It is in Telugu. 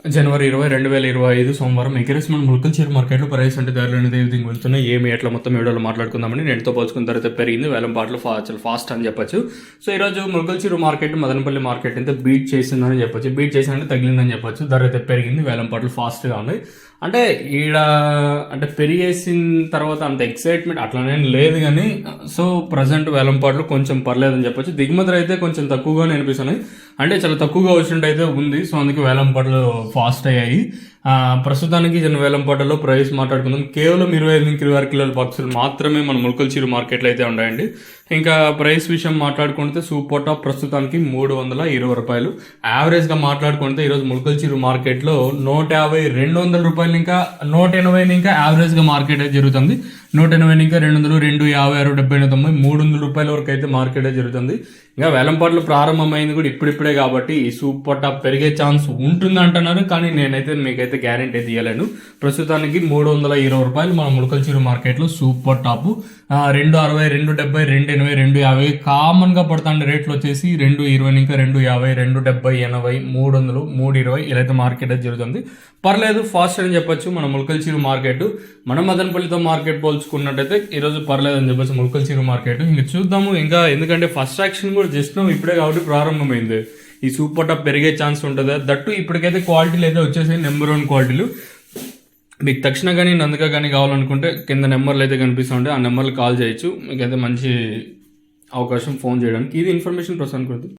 జనవరి 20, 2025 సోమవారం ఎకరేసి మన ముల్కల్ షేర్ మార్కెట్లో ప్రైస్ అంటే ధరలు అనేది ఏ విధంగా వెళ్తున్నాయి ఏమి ఎట్లా మొత్తం వీడియోలో మాట్లాడుకుందామని నేనుతో పోల్చుకున్న తర్వాత పెరిగింది వేలం పాటలు చాలా ఫాస్ట్ అని చెప్పొచ్చు. సో ఈరోజు ముల్కల్ షేర్ మార్కెట్ మదనపల్లి మార్కెట్ అయితే బీట్ చేసిందని చెప్పొచ్చు, బీట్ చేసిందంటే తగిలిందని చెప్పొచ్చు. ధర అయితే పెరిగింది, వేలం పాటలు ఫాస్ట్గా ఉన్నాయి. అంటే ఈడ అంటే పెరిగేసిన తర్వాత అంత ఎక్సైట్మెంట్ అట్లానే లేదు కానీ సో ప్రజెంట్ వేలంపాట్లు కొంచెం పర్లేదని చెప్పొచ్చు. దిగుమతులు అయితే కొంచెం తక్కువగానే అనిపిస్తున్నాయి, అంటే చాలా తక్కువగా వచ్చినట్టు అయితే ఉంది. సో అందుకే వేలంపాట్లు ఫాస్ట్ అయ్యాయి. ప్రస్తుతానికి వేలంపాటలో ప్రైస్ మాట్లాడుకుందాం. కేవలం 25 నుంచి 26 కిలోల బాక్సులు మాత్రమే మన ముల్కల్ చీరు మార్కెట్లో అయితే ఉన్నాయండి. ఇంకా ప్రైస్ విషయం మాట్లాడుకుంటే సూపర్ టాప్ ప్రస్తుతానికి 320 రూపాయలు. యావరేజ్గా మాట్లాడుకుంటే ఈరోజు ముల్కల్ చీరు మార్కెట్లో 150, 200 రూపాయలు ఇంకా 180 ఇంకా యావరేజ్గా మార్కెట్ అయితే జరుగుతుంది. 180 ఇంకా 200, 250, 60, 70, 90, 300 రూపాయల వరకు అయితే మార్కెట్ అయితే జరుగుతుంది. ఇంకా వేలంపాట్లు ప్రారంభమైంది కూడా ఇప్పుడిప్పుడే కాబట్టి ఈ సూపర్ టాప్ పెరిగే ఛాన్స్ ఉంటుంది అంటున్నారు, కానీ నేనైతే మీకైతే గ్యారెంటీ అయితే ఇవ్వలేను. ప్రస్తుతానికి 320 రూపాయలు మన ముల్కల్ చీరు మార్కెట్లో సూపర్ టాప్. 260, 270, 280, 250 కామన్ గా పడుతుంది. రేట్లు వచ్చేసి 220 ఇంకా 250, 270, 80, 300, 320 ఇలా అయితే మార్కెట్ అయితే జరుగుతుంది. పర్లేదు, ఫాస్ట్ అని చెప్పొచ్చు మన ముల్కల్ చీరు మార్కెట్. మన మదనపల్లితో మార్కెట్ పోల్చుకున్నట్టయితే ఈరోజు పర్లేదు అని చెప్పొచ్చు ముల్కల్ చీరు మార్కెట్. ఇంకా చూద్దాము, ఇంకా ఎందుకంటే ఫస్ట్ యాక్షన్ కూడా జస్ట్ ఇప్పుడే కాబట్టి ప్రారంభమైంది. ఈ సూపర్ టాప్ పెరిగే ఛాన్స్ ఉంటుంది. దట్టు ఇప్పటికైతే క్వాలిటీలు అయితే వచ్చేసాయి, నెంబర్ 1 క్వాలిటీలు. మీకు తక్షణ కానీ నందుగా కానీ కావాలనుకుంటే కింద నెంబర్లు అయితే కనిపిస్తుంటే ఆ నెంబర్లు కాల్ చేయొచ్చు. మీకైతే మంచి అవకాశం ఫోన్ చేయడానికి. ఇది ఇన్ఫర్మేషన్ ప్రస్తుతానికి.